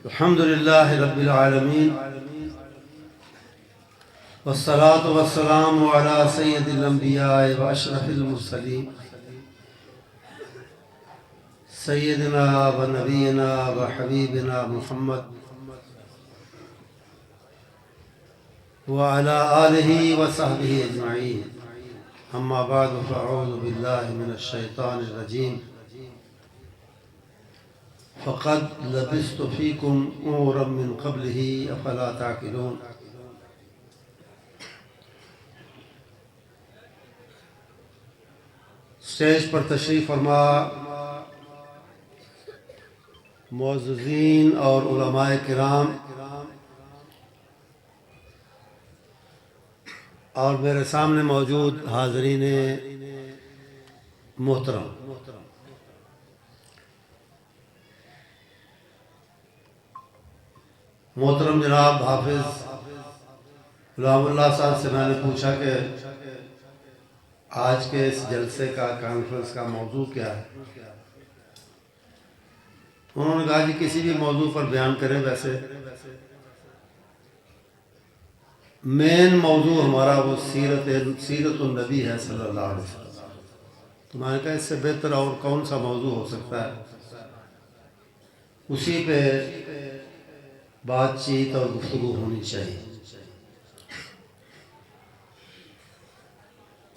الحمد للہ رب العالمین والصلاة والسلام علی سید الانبیاء و اشرف المرسلین سیدنا و نبینا و حبیبنا محمد وعلی آلہ و صحبہ اجمعین اما بعد فاعوذ باللہ من الشیطان الرجیم فقد لبثت فیکم عمرا من قبلہ افلا تعقلون۔ اسٹیج پر تشریف فرما معززین اور علماء کرام اور میرے سامنے موجود حاضرین محترم، محترم جناب حافظ غلام اللہ صاحب سے میں نے پوچھا کہ آج کے اس جلسے کا کانفرنس کا موضوع کیا ہے؟ انہوں نے کہا کہ کسی بھی موضوع پر بیان کریں، ویسے مین موضوع ہمارا وہ سیرت النبی ہے صلی اللہ علیہ وسلم۔ تو میں نے کہا اس سے بہتر اور کون سا موضوع ہو سکتا ہے، اسی پہ بات چیت اور گفتگو ہونی چاہیے۔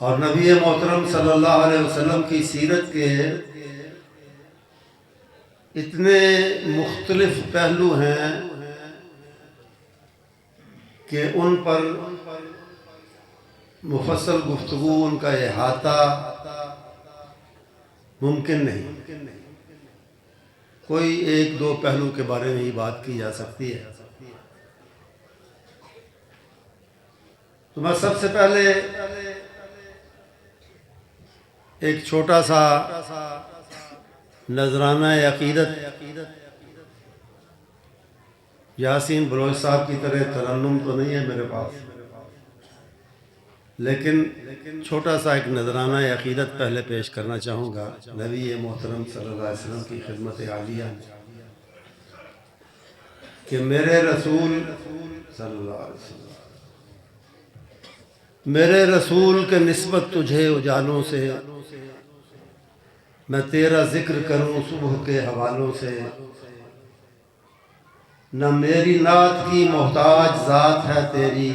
اور نبی محترم صلی اللہ علیہ وسلم کی سیرت کے اتنے مختلف پہلو ہیں کہ ان پر مفصل گفتگو، ان کا احاطہ ممکن نہیں۔ کوئی ایک دو پہلو کے بارے میں ہی بات کی جا سکتی ہے۔ تو میں سب سے پہلے ایک چھوٹا سا نذرانہ عقیدت یاسین بلوچ صاحب کی طرح ترنم تو نہیں ہے میرے پاس، لیکن چھوٹا سا ایک نذرانہ عقیدت پہلے پیش کرنا چاہوں گا نبی محترم صلی اللہ علیہ وسلم کی خدمت عالیہ کہ میرے رسول صلی اللہ علیہ وسلم، میرے رسول کے نسبت تجھے اجالوں سے، میں تیرا ذکر کروں صبح کے حوالوں سے، نہ میری نعت کی محتاج ذات ہے تیری،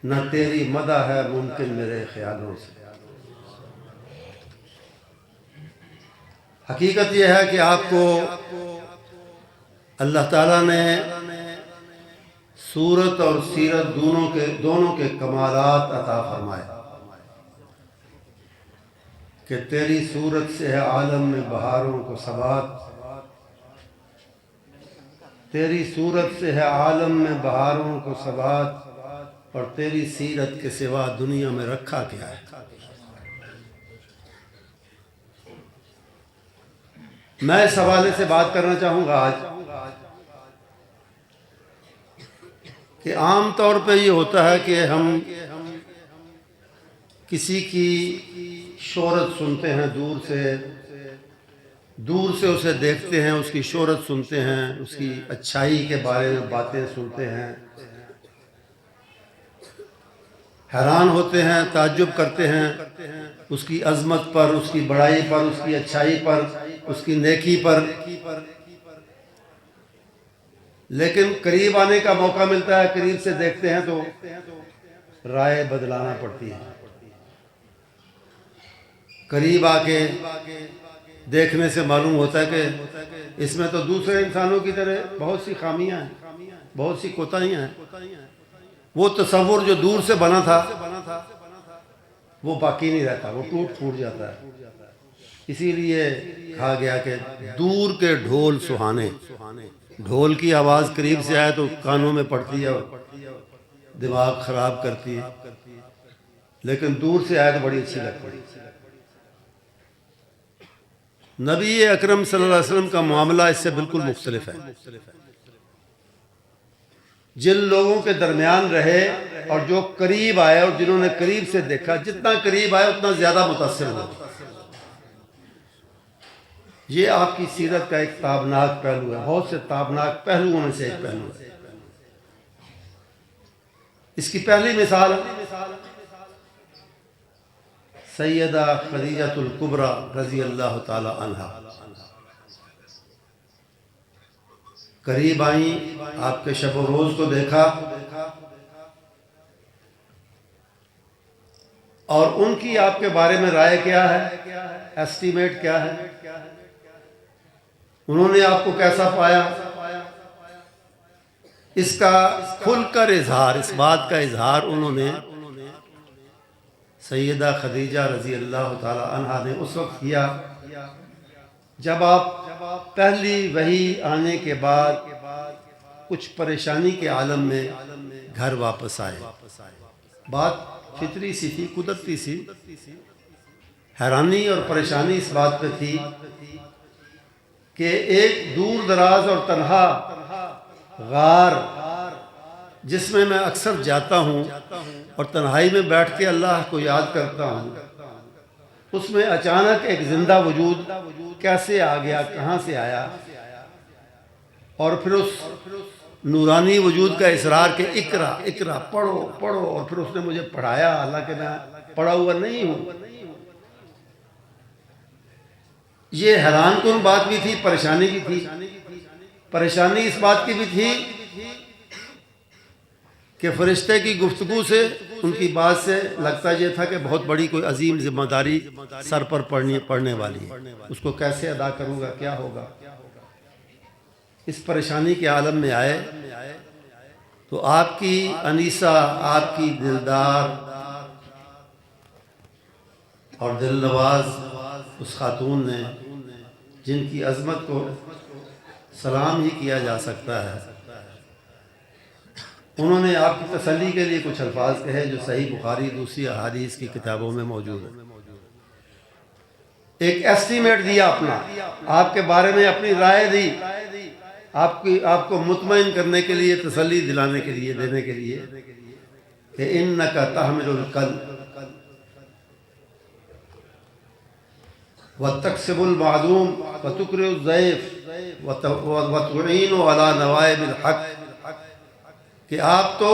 نہ تیری مدح ہے ممکن میرے خیالوں سے۔ حقیقت یہ ہے کہ آپ کو اللہ تعالیٰ نے صورت اور سیرت دونوں کے کمالات عطا فرمائے کہ تیری صورت سے ہے عالم میں بہاروں کو ثبات، تیری صورت سے ہے عالم میں بہاروں کو ثبات، اور تیری سیرت کے سوا دنیا میں رکھا کیا ہے۔ میں اس حوالے سے بات کرنا چاہوں گا آج کہ عام طور پہ یہ ہوتا ہے کہ ہم کسی کی شہرت سنتے ہیں، دور سے اسے دیکھتے ہیں، اس کی شہرت سنتے ہیں، اس کی اچھائی کے بارے میں باتیں سنتے ہیں، حیران ہوتے ہیں، تعجب کرتے ہیں اس کی عظمت پر، اس کی بڑائی پر، اس کی اچھائی پر، اس کی نیکی پر، لیکن قریب آنے کا موقع ملتا ہے، قریب سے دیکھتے ہیں تو رائے بدلانا پڑتی ہے۔ قریب آ کے دیکھنے سے معلوم ہوتا ہے کہ اس میں تو دوسرے انسانوں کی طرح بہت سی خامیاں ہیں، بہت سی کوتاہیاں ہیں۔ وہ تصور جو دور سے بنا تھا وہ باقی نہیں رہتا، وہ ٹوٹ پھوٹ جاتا ہے۔ اسی لیے کہا گیا کہ دور کے ڈھول سہانے، ڈھول کی آواز قریب سے آئے تو کانوں میں پڑتی ہے اور دماغ خراب کرتی ہے، لیکن دور سے آئے تو بڑی اچھی لگتی ہے۔ نبی اکرم صلی اللہ علیہ وسلم کا معاملہ اس سے بالکل مختلف ہے۔ جن لوگوں کے درمیان رہے اور جو قریب آئے اور جنہوں نے قریب سے دیکھا، جتنا قریب آئے اتنا زیادہ متاثر ہوئے۔ یہ آپ کی سیرت کا ایک تابناک پہلو ہے، بہت سے تابناک پہلوؤں میں سے ایک پہلو ہے۔ اس کی پہلی مثال سیدہ خدیجہ الکبریٰ رضی اللہ تعالی عنہا قریب آئیں، آپ کے شب و روز کو دیکھا اور ان کی آپ کے بارے میں رائے کیا ہے، ایسٹیمیٹ کیا ہے، انہوں نے آپ کو کیسا پایا، اس کا کھل کر اظہار، اس بات کا اظہار انہوں نے سیدہ خدیجہ رضی اللہ تعالی عنہا نے اس وقت کیا جب آپ پہلی وحی آنے کے بعد کچھ پریشانی کے عالم میں گھر واپس آئے۔ بات فطری سی تھی، قدرتی سی، حیرانی اور پریشانی اس بات پہ تھی کہ ایک دور دراز اور تنہا غار جس میں اکثر جاتا ہوں اور تنہائی میں بیٹھ کے اللہ کو یاد کرتا ہوں، اس میں اچانک ایک زندہ وجود کیسے آ گیا، کہاں سے آیا، اور پھر اس نورانی وجود کا اصرار کہ اقرا اقرا پڑھو پڑھو، اور پھر اس نے مجھے پڑھایا، حالانکہ میں پڑھا ہوا نہیں ہوں۔ یہ حیران کن بات بھی تھی، پریشانی بھی تھی۔ پریشانی اس بات کی بھی تھی کہ فرشتے کی گفتگو سے، ان کی بات سے لگتا یہ تھا کہ بہت بڑی کوئی عظیم ذمہ داری سر پر پڑنے والی ہے، اس کو کیسے ادا کروں گا، کیا ہوگا۔ اس پریشانی کے عالم میں آئے تو آپ کی انیسہ، آپ کی دلدار اور دل نواز اس خاتون نے، جن کی عظمت کو سلام ہی کیا جا سکتا ہے، انہوں نے آپ کی تسلی کے لیے کچھ الفاظ کہے جو صحیح بخاری دوسری احادیث کی کتابوں میں موجود ہیں۔ ایک ایسٹیمیٹ دیا اپنا، آپ کے بارے میں اپنی رائے دی، آپ کو مطمئن کرنے کے لیے، تسلی دلانے کے لیے، دینے کے لیے کہ اِنَّكَ تَحْمِلُ الْقَلْبَ وَتَكْسِبُ الْمَعْدُومَ وَتُقْرِئُ الضَّيْفَ وَتُعِينُ عَلَى نَوَائِبِ الْحَقِّ، کہ آپ تو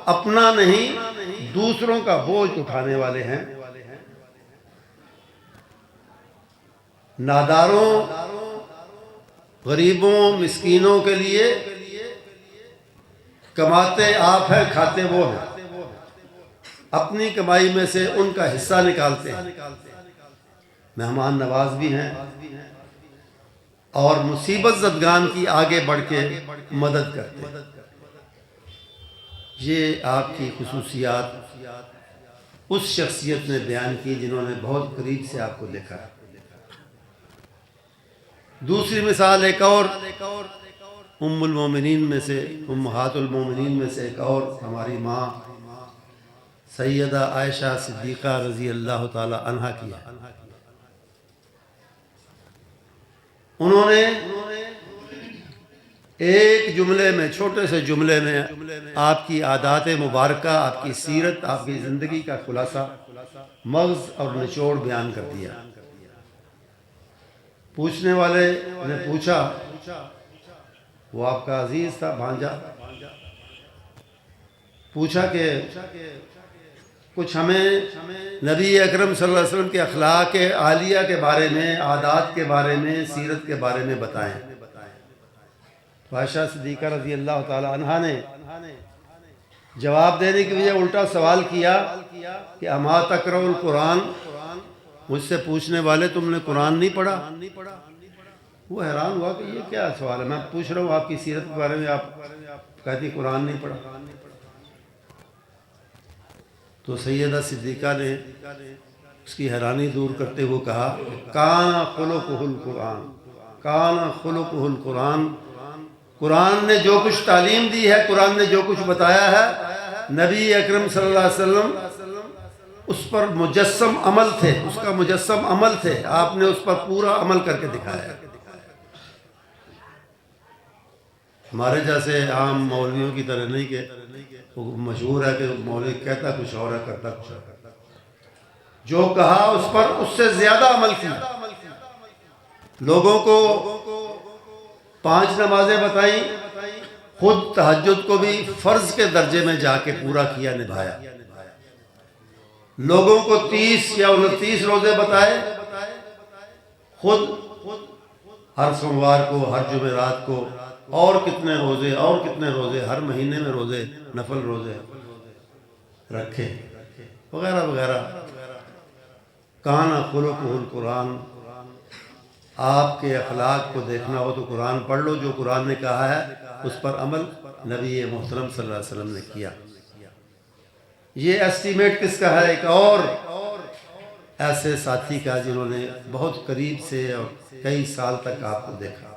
اپنا نہیں دوسروں کا بوجھ اٹھانے والے ہیں، ناداروں، غریبوں، مسکینوں کے لیے کماتے آپ ہیں، کھاتے وہ ہیں، اپنی کمائی میں سے ان کا حصہ نکالتے ہیں، مہمان نواز بھی ہیں اور مصیبت زدگان کی آگے بڑھ کے مدد کرتے ہیں۔ یہ آپ کی خصوصیات اس شخصیت نے بیان کی جنہوں نے بہت قریب سے آپ کو دیکھا ہے۔ دوسری مثال ایک اور ام المومنین میں سے، امہات المومنین میں سے ایک اور ہماری ماں سیدہ عائشہ صدیقہ رضی اللہ تعالی عنہا کی ہے۔ انہوں نے ایک جملے میں، چھوٹے سے جملے میں آپ کی عادات مبارکہ، آپ کی سیرت، آپ کی زندگی کا خلاصہ، مغز اور نچوڑ بیان کر دیا۔ پوچھنے والے نے پوچھا، وہ آپ کا عزیز تھا بھانجا، پوچھا کہ کچھ ہمیں نبی اکرم صلی اللہ علیہ وسلم کے اخلاق عالیہ کے بارے میں، عادات کے بارے میں، سیرت کے بارے میں بتائیں۔ عائشہ صدیقہ رضی اللہ تعالی عنہا نے جواب دینے کی وجہ الٹا سوال کیا کہ اما تقرؤ القرآن، مجھ سے پوچھنے والے تم نے قرآن نہیں پڑھا؟ وہ حیران ہوا کہ یہ کیا سوال ہے، میں پوچھ رہا ہوں آپ کی سیرت کے بارے میں، آپ کہتی قرآن نہیں پڑھا۔ تو سیدہ صدیقہ نے اس کی حیرانی دور کرتے ہوئے کہا، کان خلقہ القرآن، کان خلقہ القرآن، قرآن نے جو کچھ تعلیم دی ہے، قرآن نے جو کچھ بتایا ہے، نبی اکرم صلی اللہ علیہ وسلم اس پر مجسم عمل تھے، اس کا مجسم عمل تھے، آپ نے اس پر پورا عمل کر کے دکھایا ہے۔ ہمارے جیسے عام مولویوں کی طرح نہیں کہ وہ مشہور ہے کہ مولوی کہتا کچھ اور ہے، کرتا کچھ اور، جو کہا اس پر اس سے زیادہ عمل کیا۔ لوگوں کو 5 نمازیں بتائیں، خود تہجد کو بھی فرض کے درجے میں جا کے پورا کیا، نبھایا۔ لوگوں کو 30 یا 29 روزے بتائے، خود ہر سوموار کو، ہر جمعرات کو، اور کتنے روزے ہر مہینے میں روزے، نفل روزے رکھے، وغیرہ وغیرہ۔ کان خلقہ القرآن، آپ کے اخلاق کو دیکھنا ہو تو قرآن پڑھ لو، جو قرآن نے کہا ہے اس پر عمل نبی محترم صلی اللہ علیہ وسلم نے کیا۔ یہ ایسٹیمیٹ کس کا ہے؟ ایک اور ایسے ساتھی کا جنہوں نے بہت قریب سے اور کئی سال تک آپ کو دیکھا۔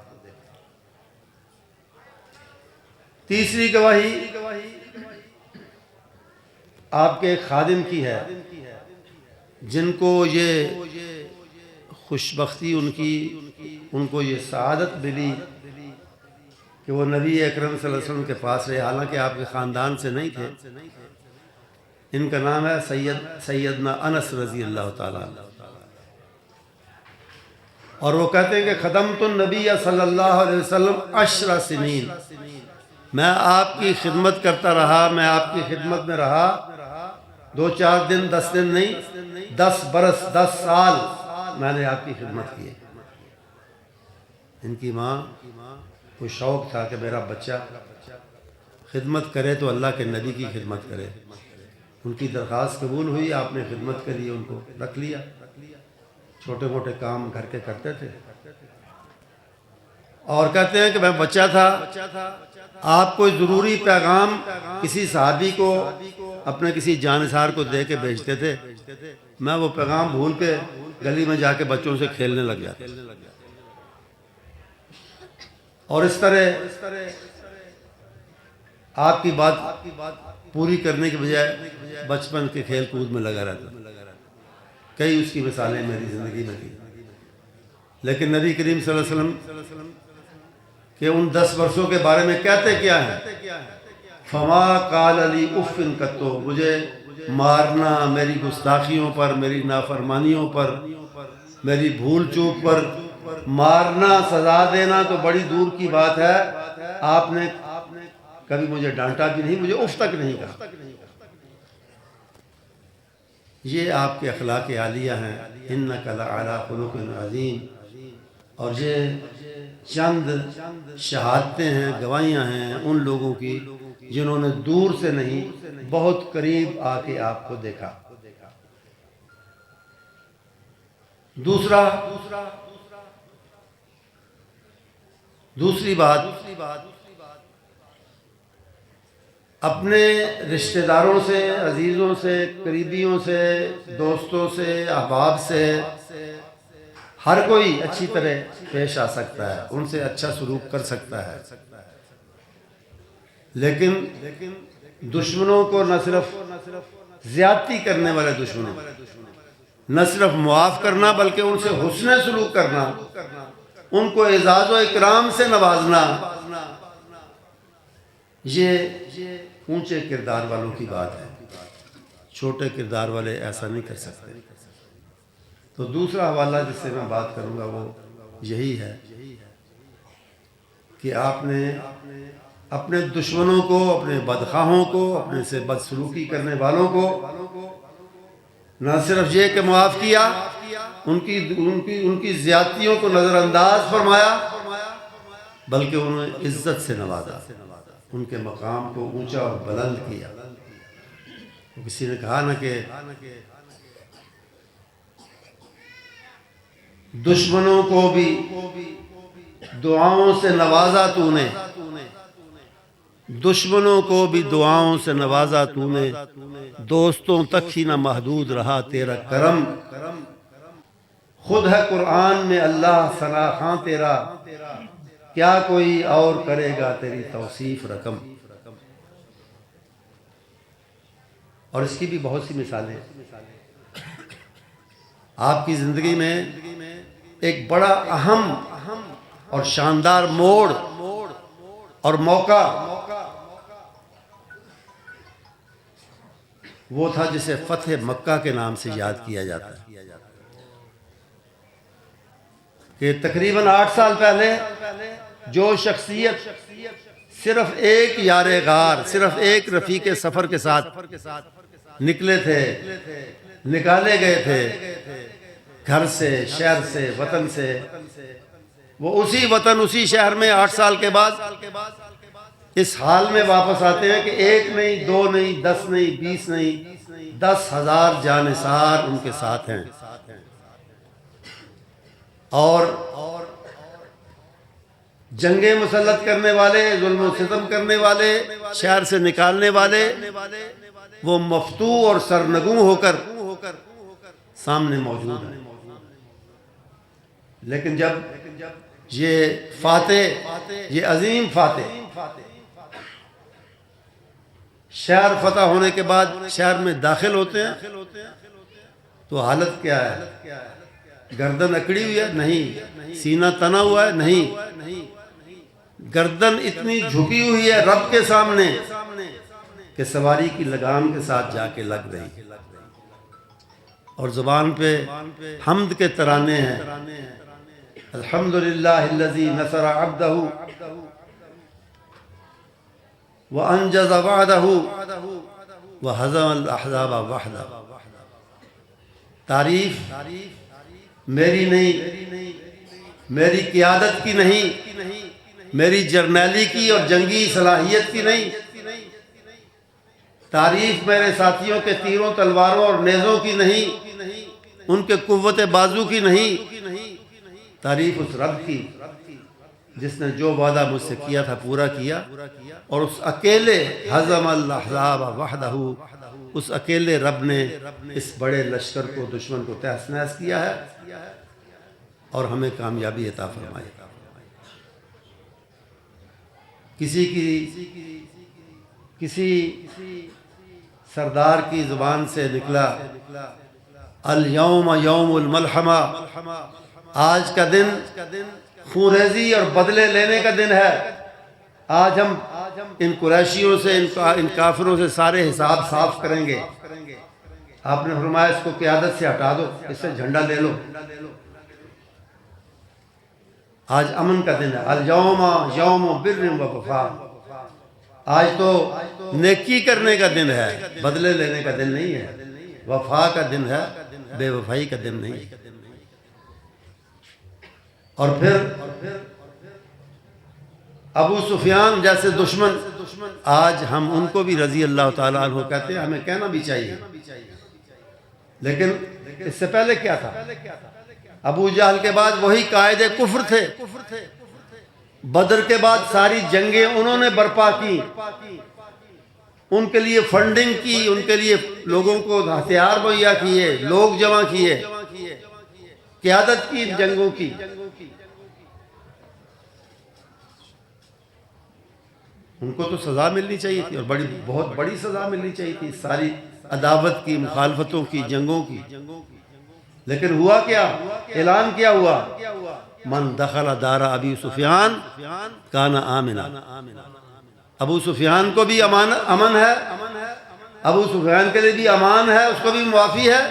تیسری گواہی آپ کے خادم کی ہے، جن کو یہ خوشبختی ان کو یہ سعادت ملی کہ وہ نبی اکرم صلی اللہ علیہ وسلم کے پاس رہے، حالانکہ آپ کے خاندان سے نہیں تھے۔ ان کا نام ہے سیدنا انس رضی اللہ تعالیٰ عنہ، اور وہ کہتے ہیں کہ خدمت النبی صلی اللہ علیہ وسلم 10 سنین، میں آپ کی خدمت کرتا رہا، میں آپ کی خدمت میں رہا، 2-4 دن 10 دن نہیں، 10 برس 10 سال میں نے آپ کی خدمت کی ہے۔ ان کی ماں کو شوق تھا کہ میرا بچہ خدمت کرے تو اللہ کے نبی کی خدمت کرے۔ ان کی درخواست قبول ہوئی، آپ نے خدمت کے لیے ان کو رکھ لیا، چھوٹے موٹے کام گھر کے کرتے تھے۔ اور کہتے ہیں کہ میں بچہ تھا، آپ کوئی ضروری پیغام کسی صحابی کو، اپنے کسی جانثار کو دے کے بھیجتے تھے، میں وہ پیغام بھول کے گلی میں جا کے بچوں سے کھیلنے لگ جاتا، اور اس طرح آپ کی بات پوری کرنے کے بجائے بچپن کے کھیل کود میں لگا رہتا۔ کئی اس کی مثالیں میری زندگی میں تھی، لیکن نبی کریم صلی اللہ علیہ وسلم کہ ان 10 برسوں کے بارے میں کہتے کیا ہیں؟ فما قال علی افن قطو، مجھے مارنا، میری گستاخیوں پر، میری نافرمانیوں پر، میری بھول چوک پر مارنا، سزا دینا تو بڑی دور کی بات ہے، آپ نے کبھی مجھے ڈانٹا بھی نہیں، مجھے اف تک نہیں کہا۔ یہ آپ کے اخلاق عالیہ ہیں، انک لعلی خلق عظیم۔ اور یہ چند شہادتیں ہیں، گواہیاں ہیں ان لوگوں کی جنہوں نے دور سے نہیں، بہت قریب آ کے آپ کو دیکھا۔ دوسری بات، اپنے رشتہ داروں سے، عزیزوں سے، قریبیوں سے، دوستوں سے، احباب سے ہر کوئی اچھی طرح پیش آ سکتا ہے، ان سے اچھا سلوک کر سکتا ہے، لیکن دشمنوں کو نہ صرف زیادتی کرنے والے دشمنوں، نہ صرف معاف کرنا بلکہ ان سے حسن سلوک کرنا، ان کو اعزاز و اکرام سے نوازنا، یہ اونچے کردار والوں کی بات ہے، چھوٹے کردار والے ایسا نہیں کر سکتے۔ تو دوسرا حوالہ جس سے میں بات کروں گا وہ یہی ہے کہ آپ نے اپنے دشمنوں کو، اپنے بدخواہوں کو، اپنے سے بدسلوکی کرنے والوں کو نہ صرف یہ کہ معاف کیا، ان کی زیادتیوں کو نظر انداز فرمایا، بلکہ انہیں عزت سے نوازا، ان کے مقام کو اونچا اور بلند کیا۔ کسی نے کہا نا کہ دشمنوں کو بھی دعاؤں سے نوازا تو نے، دشمنوں کو بھی دعاؤں سے نوازا تو نے، دوستوں تک ہی نہ محدود رہا تیرا کرم، خود ہے قرآن میں اللہ ثنا خواں تیرا، کیا کوئی اور کرے گا تیری توصیف رقم۔ اور اس کی بھی بہت سی مثالیں ہیں۔ آپ کی زندگی میں ایک بڑا اہم اور شاندار موڑ اور موقع وہ تھا جسے فتح مکہ کے نام سے یاد کیا جاتا ہے، کہ تقریباً 8 سال پہلے جو شخصیت صرف ایک یار غار، صرف ایک رفیق سفر کے ساتھ نکلے تھے، نکالے گئے تھے گھر سے، شہر سے، وطن سے، وہ اسی وطن اسی شہر میں 8 سال کے بعد اس حال میں واپس آتے ہیں کہ 1 نہیں 2 نہیں 10 نہیں 20 نہیں 10,000 جانثار ان کے ساتھ ہیں، اور جنگیں مسلط کرنے والے، ظلم و ستم کرنے والے، شہر سے نکالنے والے، وہ مفتو اور سرنگوں ہو کر سامنے موجود ہیں۔ لیکن جب یہ فاتح، یہ عظیم فاتح شہر فتح ہونے کے بعد شہر میں داخل ہوتے ہیں تو حالت کیا ہے؟ گردن اکڑی ہوئی ہے؟ نہیں۔ سینہ تنا ہوا ہے؟ نہیں۔ گردن اتنی جھکی ہوئی ہے رب کے سامنے کہ سواری کی لگام کے ساتھ جا کے لگ رہی، اور زبان پہ حمد کے ترانے ہیں، الحمدللہ الذی نصر عبدہ وانجز وعدہ وہزم الاحزاب وحدہ۔ تعریف میری نہیں، میری قیادت کی نہیں، میری جرنیلی کی اور جنگی صلاحیت کی نہیں، تعریف میرے ساتھیوں کے تیروں تلواروں اور نیزوں کی نہیں، ان کے قوت بازو کی نہیں، تعریف اس رب کی جس نے جو وعدہ مجھ سے کیا تھا پورا کیا، اور اس اکیلے ہزم الاحزاب وحدہ، اس اکیلے رب نے اس بڑے لشکر کو، دشمن کو تہس نہس کیا ہے اور ہمیں کامیابی عطا فرمائی۔ کسی سردار کی زبان سے نکلا الیوم یوم الملحمہ، آج کا دن خونریزی اور بدلے لینے کا دن ہے، آج ہم ان قریشیوں سے، ان کافروں سے سارے حساب صاف کریں گے۔ آپ نے فرمایا اس کو قیادت سے ہٹا دو، اس سے جھنڈا لے لو، آج امن کا دن ہے، الیوم یوم بر و وفا، آج تو نیکی کرنے کا دن ہے، بدلے لینے کا دن نہیں ہے، وفا کا دن ہے، بے وفائی کا دن نہیں۔ اور پھر ابو سفیان جیسے دشمن، آج ہم ان کو بھی رضی اللہ تعالیٰ عنہ کہتے ہیں، ہمیں کہنا بھی چاہیے، لیکن اس سے پہلے کیا تھا؟ ابو جہل کے بعد وہی قائد کفر تھے، بدر کے بعد ساری جنگیں انہوں نے برپا کی، ان کے لیے فنڈنگ کی، ان کے لیے لوگوں کو ہتھیار مہیا کیے، لوگ جمع کیے، قیادت کی جنگوں کی۔ ان کو تو سزا ملنی چاہیے تھی، اور بہت بڑی سزا ملنی چاہیے تھی ساری عداوت کی، مخالفتوں کی، جنگوں کی، لیکن ہوا کیا؟ اعلان کیا ہوا؟ من دخل دار ابی سفیان کان آمنا، ابو سفیان کو بھی امن ہے، ابو سفیان کے لیے بھی امان ہے، اس کو بھی معافی ہے،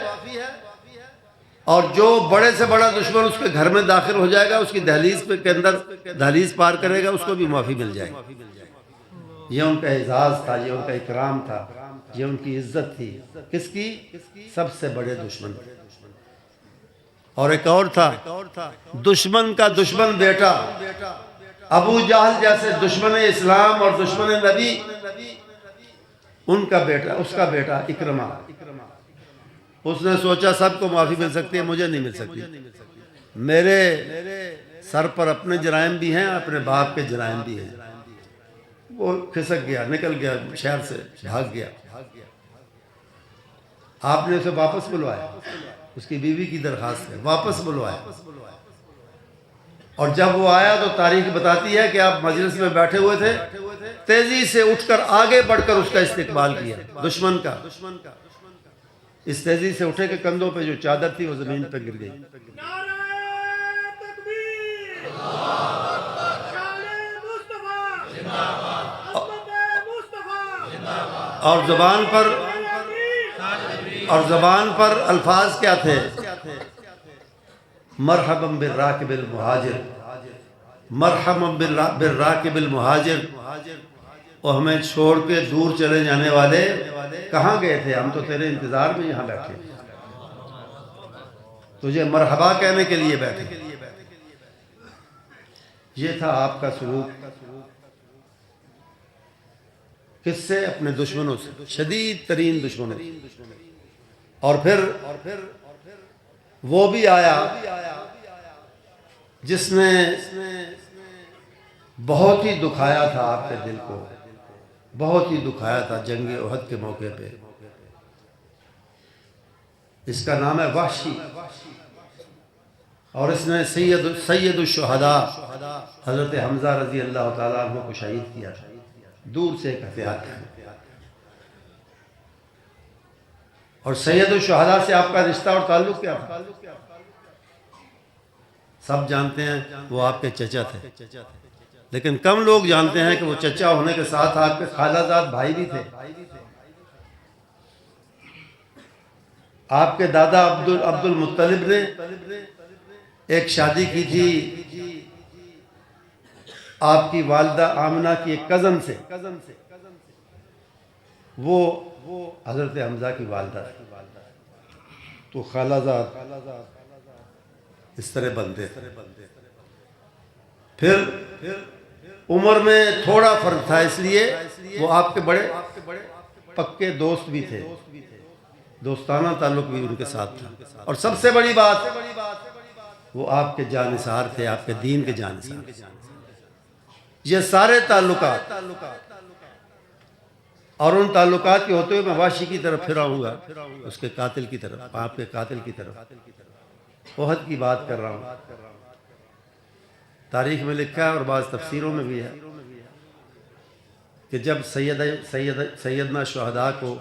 اور جو بڑے سے بڑا دشمن اس کے گھر میں داخل ہو جائے گا، اس کی دہلیز کے اندر دہلیز پار کرے گا، اس کو بھی معافی مل جائے گی۔ یہ ان کا اعزاز تھا، یہ ان کا اکرام تھا، یہ ان کی عزت تھی، کس کی؟ سب سے بڑے دشمن۔ اور ایک اور تھا، دشمن کا دشمن بیٹا، ابو جہل جیسے دشمن اسلام اور دشمن نبی، ان کا بیٹا، اس کا بیٹا اکرمہ، اس نے سوچا سب کو معافی مل سکتی ہے، مجھے نہیں مل سکتی، میرے سر پر اپنے جرائم بھی ہیں، اپنے باپ کے جرائم بھی ہیں۔ وہ کھسک گیا، نکل گیا، شہر سے بھاگ گیا۔ آپ نے اسے واپس بلوایا، اس کی بیوی کی درخواست ہے، واپس بلوایا، اور جب وہ آیا تو تاریخ بتاتی ہے کہ آپ مجلس میں بیٹھے ہوئے تھے، تیزی سے اٹھ کر آگے بڑھ کر اس کا استقبال کیا، دشمن کا، اس تیزی سے اٹھے کہ کندھوں پہ جو چادر تھی وہ زمین پہ گر گئی۔ اور زبان پر الفاظ کیا تھے؟ مرحبا بالراکب المہاجر، مرحبا بالراکب المہاجر، اور ہمیں چھوڑ کے دور چلے جانے والے کہاں گئے تھے؟ ہم تو تیرے انتظار میں یہاں بیٹھے، تجھے مرحبا کہنے کے لیے بیٹھے۔ یہ تھا آپ کا سلوک کس سے؟ اپنے دشمنوں سے، شدید ترین دشمنوں سے۔ اور پھر وہ بھی آیا جس نے بہت ہی دکھایا تھا آپ کے دل کو، بہت ہی دکھایا تھا جنگ احد کے موقع پہ۔ اس کا نام ہے وحشی، اور اس نے سید الشہداء حضرت حمزہ رضی اللہ تعالیٰ عنہ کو شہید کیا تھا، دور سے ایک ہتھیار تھا۔ اور سید الشہداء سے آپ کا رشتہ اور تعلق کیا تھا؟ سب جانتے ہیں وہ آپ کے چچا تھے، لیکن کم لوگ جانتے ہیں کہ وہ چچا ہونے کے ساتھ آپ کے خالہ زاد بھائی بھی تھے۔ آپ کے دادا عبد المطلب نے ایک شادی کی تھی آپ کی والدہ آمنہ کی ایک کزن سے، وہ حضرت حمزہ کی والدہ تھی، تو خالہ زاد اس طرح بنتے تھے۔ پھر عمر میں تھوڑا فرق تھا، اس لیے وہ آپ کے بڑے پکے دوست بھی تھے، دوستانہ تعلق بھی ان کے ساتھ تھا۔ اور سب سے بڑی بات، وہ آپ کے جانثار تھے، آپ کے دین کے جانثار۔ یہ سارے تعلقات اور ان تعلقات کے ہوتے ہوئے میں وحشی کی طرف پھر آؤں گا، اس کے قاتل کی طرف، آپ کے قاتل کی طرف۔ احد کی بات کر رہا ہوں، تاریخ میں لکھا ہے اور بعض تفسیروں میں بھی ہے کہ جب سیدنا شہداء کو،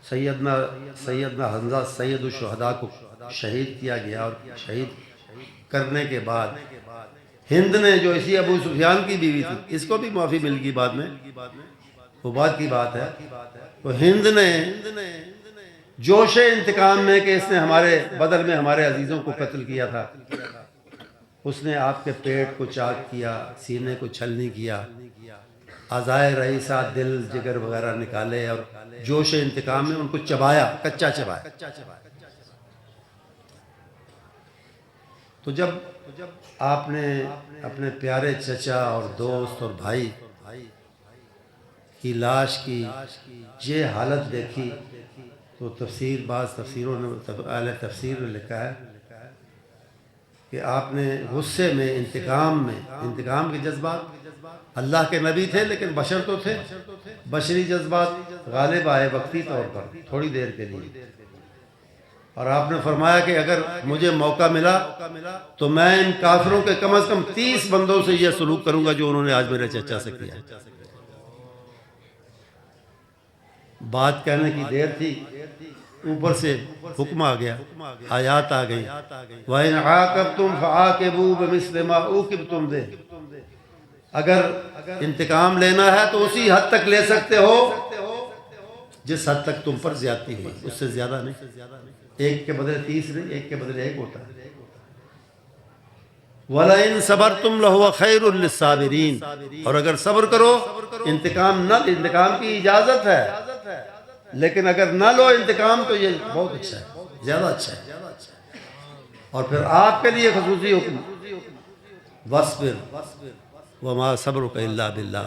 سیدنا حمزہ سید الشہداء کو شہید کیا گیا، اور شہید کرنے کے بعد ہند نے، جو اسی ابو سفیان کی بیوی تھی، اس کو بھی معافی مل گئی بعد میں، وہ بعد کی بات ہے، تو ہند نے جوش انتقام میں کہ اس نے ہمارے بدر میں ہمارے عزیزوں کو قتل کیا تھا، اس نے آپ کے پیٹ کو چاک کیا، سینے کو چھلنی کیا، اعضائے رئیسہ، دل، جگر وغیرہ نکالے، اور جوش انتقام میں ان کو چبایا، کچا چبایا۔ تو جب آپ نے اپنے پیارے چچا اور دوست اور بھائی کی لاش کی یہ حالت دیکھی، تو بعض تفسیروں نے، اہل تفسیر نے لکھا ہے کہ آپ نے غصے میں، انتقام کے جذبات، اللہ کے نبی تھے لیکن بشر تو تھے، بشری جذبات غالب آئے وقتی طور پر، تھوڑی دیر کے لیے، اور آپ نے فرمایا کہ اگر مجھے موقع ملا تو میں ان کافروں کے کم از کم 30 بندوں سے یہ سلوک کروں گا جو انہوں نے آج میرے چچا سے کیا۔ بات کہنے کی دیر تھی، اوپر سے حکم آ گیا، آیات آ گئی، وَإِنْ عَاقَبْتُمْ فَعَاقِبُوا بِمِثْلِ مَا عُوقِبْتُمْ بِهِ، اگر انتقام لینا ہے تو اسی حد تک لے سکتے ہو جس حد تک تم پر زیادتی ہوئی، اس سے زیادہ نہیں۔ ایک کے بدلے 30 نہیں، ایک کے بدلے 1 ہوتا ہے۔ وَلَئِن صَبَرْتُمْ لَهُوَ خَيْرٌ لِلصَّابِرِينَ، اور اگر صبر کرو، انتقام کی اجازت ہے، لیکن اگر نہ لو انتقام تو یہ بہت اچھا ہے، زیادہ اچھا ہے۔ اور پھر آپ کے لیے خصوصی حکم، وَاصْبِرْ وَمَا صَبْرُكَ إِلَّا بِاللَّهِ،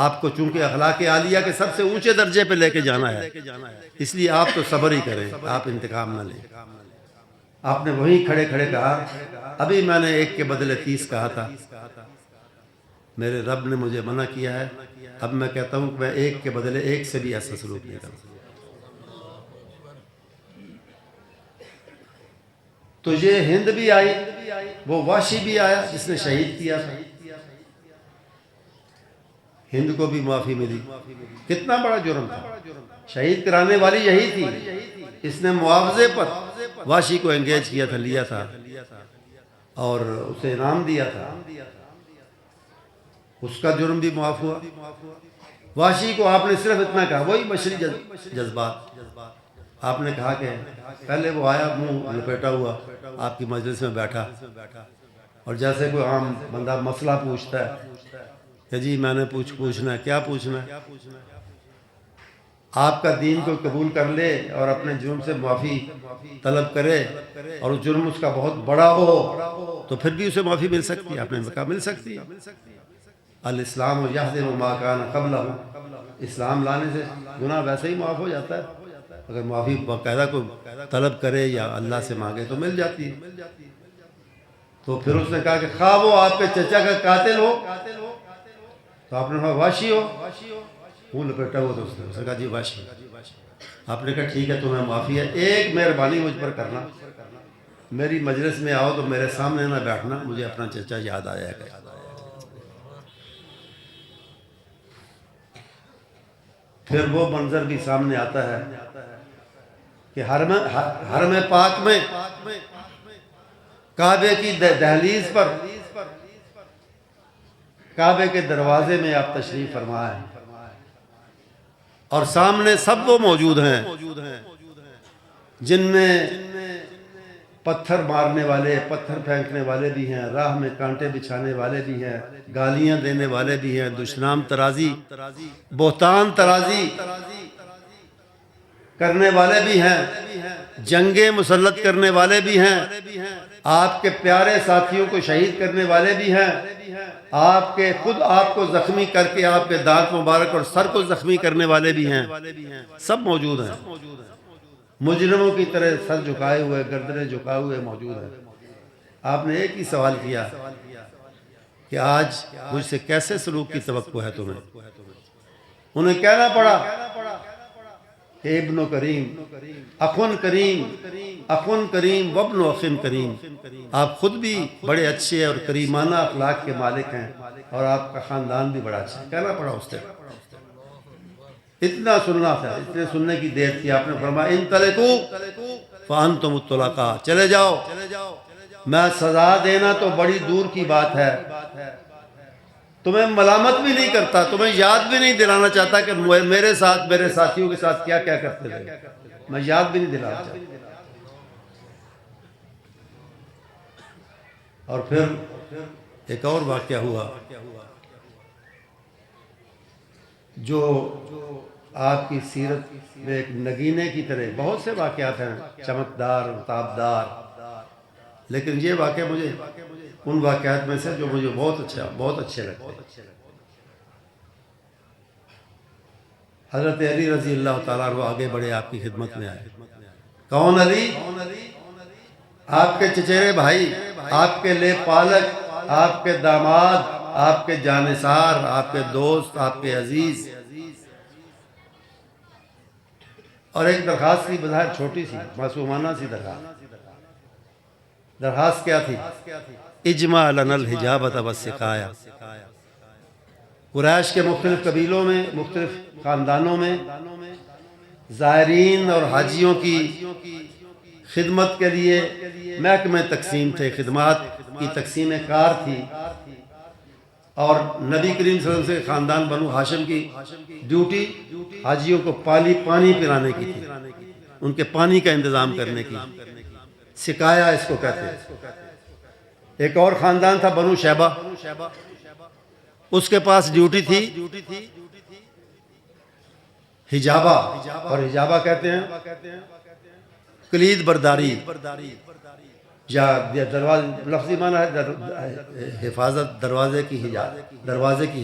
آپ کو چونکہ اخلاق عالیہ کے سب سے اونچے درجے پہ لے کے جانا ہے، اس لیے آپ تو صبر ہی کریں، آپ انتقام نہ لیں۔ آپ نے وہیں کھڑے کھڑے کہا، ابھی میں نے 1 کے بدلے 30 کہا تھا، میرے رب نے مجھے منع کیا ہے، اب میں کہتا ہوں کہ میں 1 کے بدلے 1 سے بھی ایسا سلوک نہیں کروں۔ تو یہ ہند بھی آئی، وہ وحشی بھی آیا جس نے شہید کیا تھا، ہند کو بھی معافی ملی۔ کتنا بڑا جرم تھا، شہید کرانے والی یہی تھی، اس نے معاوضے پر وحشی کو انگیج کیا تھا، لیا تھا، اور اسے انعام دیا تھا، اس کا جرم بھی معاف ہوا۔ وحشی کو آپ نے صرف اتنا کہا، وہی بشری جذبات، آپ نے کہا کہ پہلے وہ آیا منہ لپیٹا ہوا آپ کی مجلس میں بیٹھا، اور جیسے کوئی عام بندہ مسئلہ پوچھتا ہے کہ جی میں نے پوچھنا ہے، کیا پوچھنا ہے؟ آپ کا دین کو قبول کر لے اور اپنے جرم سے معافی طلب کرے اور جرم اس کا بہت بڑا ہو تو پھر بھی اسے معافی مل سکتی ہے۔ آپ نے کہا مل سکتی ہے۔ الاسلام یہدم ما کان قبلہ، اسلام لانے سے گناہ ویسے ہی معاف ہو جاتا ہے، اگر معافی باقاعدہ کو طلب کرے یا اللہ سے مانگے تو مل جاتی ہے۔ تو پھر اس نے کہا کہ خواہ وہ آپ کے چچا کا قاتل ہو، تو آپ نے کہا واشی ہو، منہ لپیٹا ہوا، تو اس نے کہا جی واشی۔ آپ نے کہا ٹھیک ہے تمہیں معافی ہے، ایک مہربانی مجھ پر کرنا، میری مجلس میں آؤ تو میرے سامنے نہ بیٹھنا، مجھے اپنا چچا یاد آیا ہے۔ پھر وہ منظر بھی سامنے آتا ہے کہ حرم پاک میں کعبے کی دہلیز پر، کعبے کے دروازے میں آپ تشریف فرما ہے، اور سامنے سب وہ موجود ہیں جن میں پتھر مارنے والے، پتھر پھینکنے والے بھی ہیں، راہ میں کانٹے بچھانے والے بھی ہیں، گالیاں دینے والے بھی ہیں، دشنام ترازی، بہتان ترازی کرنے والے بھی ہیں، جنگیں مسلط کرنے والے بھی ہیں، آپ کے پیارے ساتھیوں کو شہید کرنے والے بھی ہیں، خود آپ کو زخمی کر کے آپ کے دانت مبارک اور سر کو زخمی کرنے والے بھی ہیں، سب موجود ہیں، مجرموں کی طرح سر جھکائے ہوئے، گردنیں جھکائے ہوئے موجود ہیں۔ آپ نے ایک ہی سوال کیا کہ آج مجھ سے کیسے سلوک کی توقع ہے تمہیں؟ انہیں کہنا پڑا کہ ابن کریم، اخن کریم، اخن کریم وابن اخن کریم، آپ خود بھی بڑے اچھے اور کریمانہ اخلاق کے مالک ہیں، اور آپ کا خاندان بھی بڑا اچھا ہے۔ کہنا پڑا اس سے، اتنا سننا تھا، اتنے سننے کی دیر تھی۔ آپ نے فرمایا انطلقوا فانتم الطلقاء، چلے جاؤ، میں سزا دینا تو بڑی دور کی بات ہے، تمہیں ملامت بھی نہیں کرتا، تمہیں یاد بھی نہیں دلانا چاہتا کہ میرے ساتھ، میرے ساتھیوں کے ساتھ کیا کیا کرتے تھے، میں یاد بھی نہیں دلانا چاہتا۔ اور پھر ایک اور واقعہ ہوا جو آپ کی سیرت میں ایک نگینے کی طرح، بہت سے واقعات ہیں چمکدار، تابدار، لیکن یہ واقعہ مجھے ان واقعات میں سے جو مجھے بہت اچھے لگتے ہیں۔ حضرت علی رضی اللہ تعالیٰ عنہ آگے بڑھے، آپ کی خدمت میں آئے۔ کون علی؟ آپ کے چچیرے بھائی، آپ کے لے پالک، آپ کے داماد، آپ کے جانثار، آپ کے دوست، آپ کے عزیز۔ اور ایک درخواست کی، بظاہر چھوٹی سی معصومانہ سی درخواست کیا تھی؟ اجمع لنا الحجابۃ والسقایا۔ قریش کے مختلف قبیلوں میں، مختلف خاندانوں میں زائرین اور حاجیوں کی خدمت کے لیے محکمے تقسیم تھے، خدمات کی تقسیم کار تھی، اور نبی کریم صلی اللہ علیہ وسلم سے خاندان بنو ہاشم کی ڈیوٹی حاجیوں کو پانی پلانے کی تھی، ان کے پانی کا انتظام کرنے کی، سقایا اس کو کہتے ہیں۔ ایک اور خاندان تھا بنو شیبہ، اس کے پاس ڈیوٹی تھی حجابہ، اور حجابہ کہتے ہیں کلید برداری، یا لفظی معنی ہے حفاظت، دروازے کی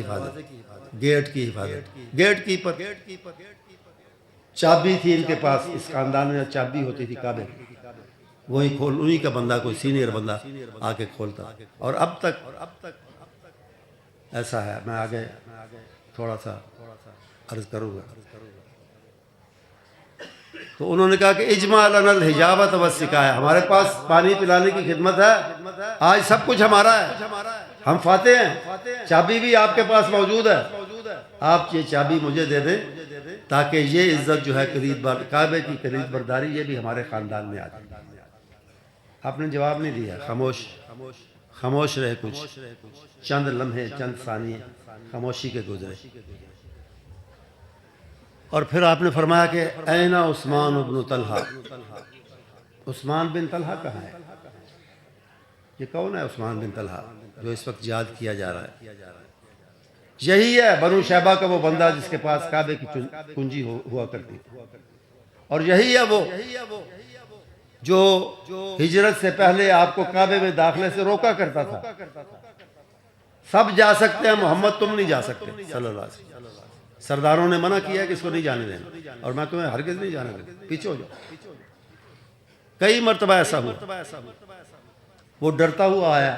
حفاظت، گیٹ کی حفاظت، گیٹ کیپر، چابی تھی ان کے پاس، اس خاندان میں چابی ہوتی تھی کعبے، وہی انہی کا بندہ، کوئی سینئر بندہ آ کے کھولتا۔ اور اب تک ایسا ہے، میں آگے تھوڑا سا عرض کروں گا۔ تو انہوں نے کہا کہ اجمع لنا الحجابۃ والسقایا، ہمارے پاس پانی پلانے کی خدمت ہے، آج سب کچھ ہمارا ہے، ہم فاتح ہیں، چابی بھی آپ کے پاس موجود ہے، آپ یہ چابی مجھے دے دیں تاکہ یہ عزت جو ہے کعبے کی کلید برداری، یہ بھی ہمارے خاندان میں آ جائے۔ آپ نے جواب نہیں دیا، خاموش رہے، کچھ چند لمحے، چند ثانیے خاموشی کے گزرے۔ اور پھر آپ نے فرمایا کہ این عثمان بن طلحہ، عثمان بن طلحہ کہاں ہے؟ یہ کون ہے عثمان بن طلحہ جو اس وقت یاد کیا جا رہا ہے؟ یہی ہے بنو شیبہ کا وہ بندہ جس کے پاس کعبے کی کنجی ہوا کرتی، اور یہی ہے وہ جو ہجرت سے پہلے آپ کو کعبے میں داخلے سے روکا کرتا تھا۔ سب جا سکتے ہیں، محمد تم نہیں جا سکتے صلی اللہ علیہ وسلم۔ سرداروں نے منع کیا کہ اس کو نہیں جانے دینا، اور میں تمہیں ہرگز نہیں جانے دوں، پیچھے ہو جاؤ۔ کئی مرتبہ ایسا ہوا، وہ ڈرتا ہوا آیا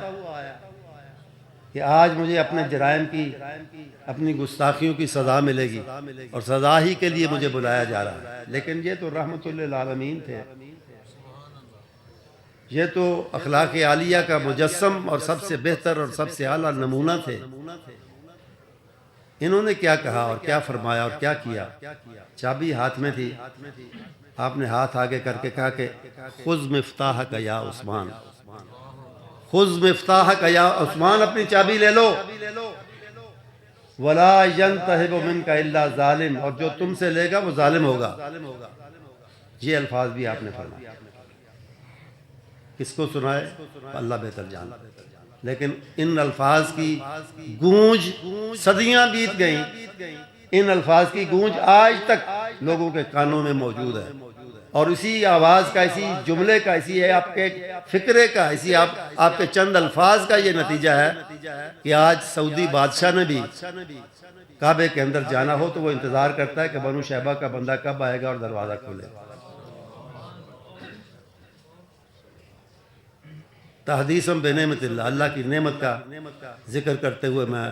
کہ آج مجھے اپنے جرائم کی، اپنی گستاخیوں کی سزا ملے گی، اور سزا ہی کے لیے مجھے بلایا جا رہا ہے۔ لیکن یہ تو رحمت للعالمین تھے، یہ تو اخلاق عالیہ کا مجسم اور سب سے بہتر اور سب سے اعلیٰ نمونہ تھے۔ انہوں نے کیا کہا اور کیا فرمایا اور کیا کیا؟ چابی ہاتھ میں تھی، آپ نے ہاتھ آگے کر کے کہا کہ خذ مفتاحک یا عثمان، خذ مفتاحک یا عثمان، اپنی چابی لے لو، ولا ينتہب منک الا ظالم، اور جو تم سے لے گا وہ ظالم ہوگا۔ یہ الفاظ بھی آپ نے فرمایا۔ کس کو سنائے؟ اللہ بہتر جانتا، لیکن ان الفاظ کی گونج صدیاں بیت گئیں، ان الفاظ کی گونج آج تک لوگوں کے کانوں میں موجود ہے، اور اسی آواز کا، اسی جملے کا، اسی آپ کے فکرے کا، اسی آپ کے چند الفاظ کا یہ نتیجہ ہے کہ آج سعودی بادشاہ نے بھی کعبے کے اندر جانا ہو تو وہ انتظار کرتا ہے کہ بنو شیبہ کا بندہ کب آئے گا اور دروازہ کھولے۔ تحدیثاً بنعمت اللہ، اللہ کی نعمت کا ذکر کرتے ہوئے میں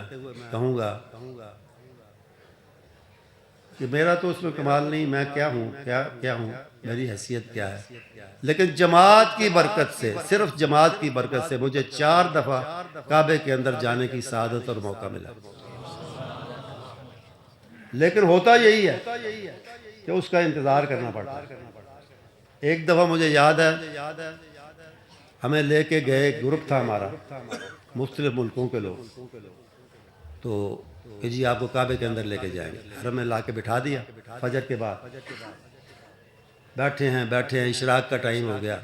کہوں گا کہ میرا تو اس میں کمال نہیں، میں کیا ہوں، کیا ہوں، میری حیثیت کیا ہے، لیکن جماعت کی برکت سے، صرف جماعت کی برکت سے مجھے 4 دفعہ کعبے کے اندر جانے کی سعادت اور موقع ملا۔ لیکن ہوتا یہی ہے کہ اس کا انتظار کرنا پڑتا ہے۔ ایک دفعہ مجھے یاد ہے، ہمیں لے کے گئے، گروپ تھا ہمارا، مختلف ملکوں کے لوگ، تو کہ جی آپ کو کعبے کے اندر لے کے جائیں گے، حرم میں لا کے بٹھا دیا۔ فجر کے بعد بیٹھے ہیں، اشراق کا ٹائم ہو گیا،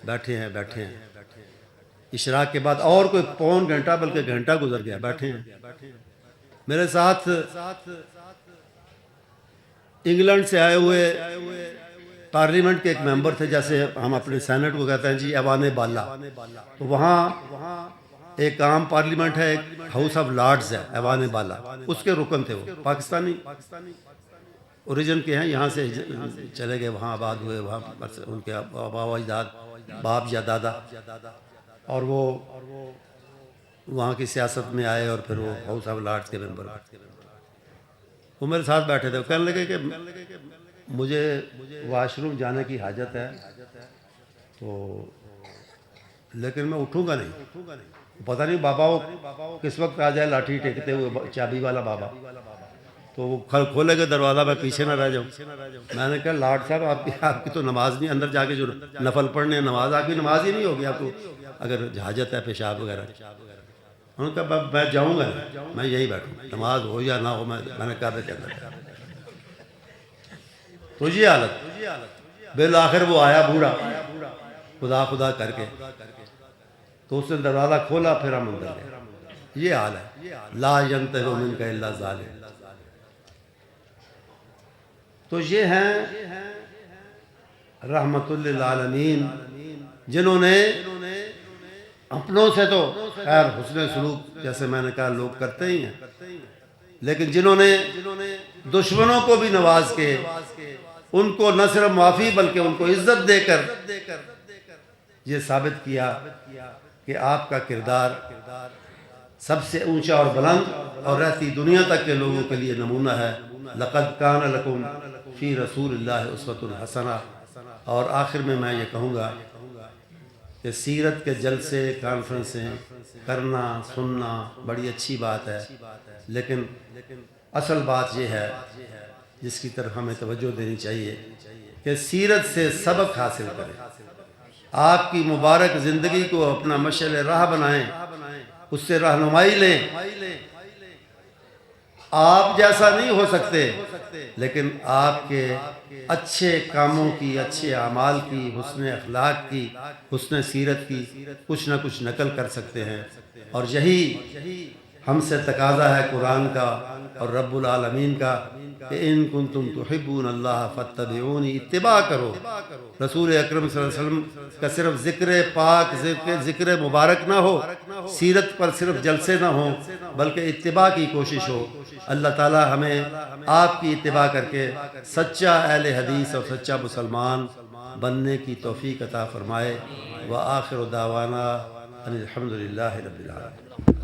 بیٹھے ہیں، اشراق کے بعد اور کوئی پون گھنٹہ بلکہ گھنٹہ گزر گیا، بیٹھے ہیں۔ میرے ساتھ انگلینڈ سے آئے ہوئے پارلیمنٹ کے ایک ممبر تھے، جیسے ہم اپنے سینٹ کو کہتے ہیں جی ایوان بالا، تو وہاں ایک عام پارلیمنٹ ہے، ایک ہاؤس آف لارڈز ہے، ایوان بالا، اس کے رکن تھے۔ وہ پاکستانی اوریجن کے ہیں، یہاں سے چلے گئے، وہاں آباد ہوئے، وہاں ان کے آبا و اجداد، باپ یا دادا، اور وہ وہاں کی سیاست میں آئے اور پھر وہ ہاؤس آف لارڈز کے ممبر۔ وہ میرے ساتھ بیٹھے تھے، وہ کہنے لگے کہ مجھے واش روم جانے کی حاجت ہے، تو لیکن میں اٹھوں گا نہیں، پتہ نہیں بابا وہ کس وقت آ جائے، لاٹھی ٹیکتے ہوئے، چابی والا بابا، تو وہ کھولے گے دروازہ، میں پیچھے نہ رہ جاؤں۔ میں نے کہا لاٹ صاحب آپ کی تو نماز نہیں، اندر جا کے جو نفل پڑھنے نماز، آپ کی نماز ہی نہیں ہوگی، آپ کو اگر حاجت ہے پیشاب وغیرہ۔ انہوں نے کہا میں جاؤں گا، میں یہی بیٹھوں، نماز ہو یا نہ ہو، میں نے کعبے کے اندر۔ تو یہ حالت، بالآخر وہ آیا بوڑھا خدا خدا کر کے، تو اس نے دروازہ کھولا، پھر ہم اندر گئے۔ یہ حال ہے، لا ينتہب منک الا ظالم۔ تو یہ ہیں رحمت للعالمین، جنہوں نے اپنوں سے تو خیر حسن سلوک جیسے میں نے کہا لوگ کرتے ہی ہیں، لیکن جنہوں نے دشمنوں کو بھی نواز کے، ان کو نہ صرف معافی بلکہ ان کو عزت دے کر یہ ثابت کیا کہ آپ کا کردار سب سے اونچا اور بلند اور رہتی دنیا تک کے لوگوں کے لیے نمونہ ہے۔ لقد کان لکم فی رسول اللہ اسوۃ حسنہ۔ اور آخر میں یہ کہوں گا کہ سیرت کے جلسے، کانفرنسیں کرنا، سننا بڑی اچھی بات ہے، لیکن اصل بات یہ ہے جس کی طرف ہمیں توجہ دینی چاہیے کہ سیرت سے سبق حاصل کریں، آپ کی مبارک زندگی کو اپنا مشعل راہ بنائیں، اس سے رہنمائی لیں، آپ جیسا نہیں ہو سکتے، لیکن آپ کے اچھے کاموں کی، اچھے اعمال کی، حسن اخلاق کی، حسن سیرت کی کچھ نہ کچھ نقل کر سکتے ہیں۔ اور یہی ہم سے تقاضا ہے قرآن کا اور رب العالمین کا کہ ان کنتم تحبون اللہ فاتبعونی، اتباع کرو۔ رسول اکرم صلی اللہ علیہ وسلم کا صرف ذکر پاک، ذکر مبارک نہ ہو، سیرت پر صرف جلسے نہ ہوں، بلکہ اتباع کی کوشش ہو۔ اللہ تعالی ہمیں آپ کی اتباع کر کے سچا اہل حدیث اور سچا مسلمان بننے کی توفیق عطا فرمائے۔ وآخر دعوانا ان الحمد للہ رب العالمین۔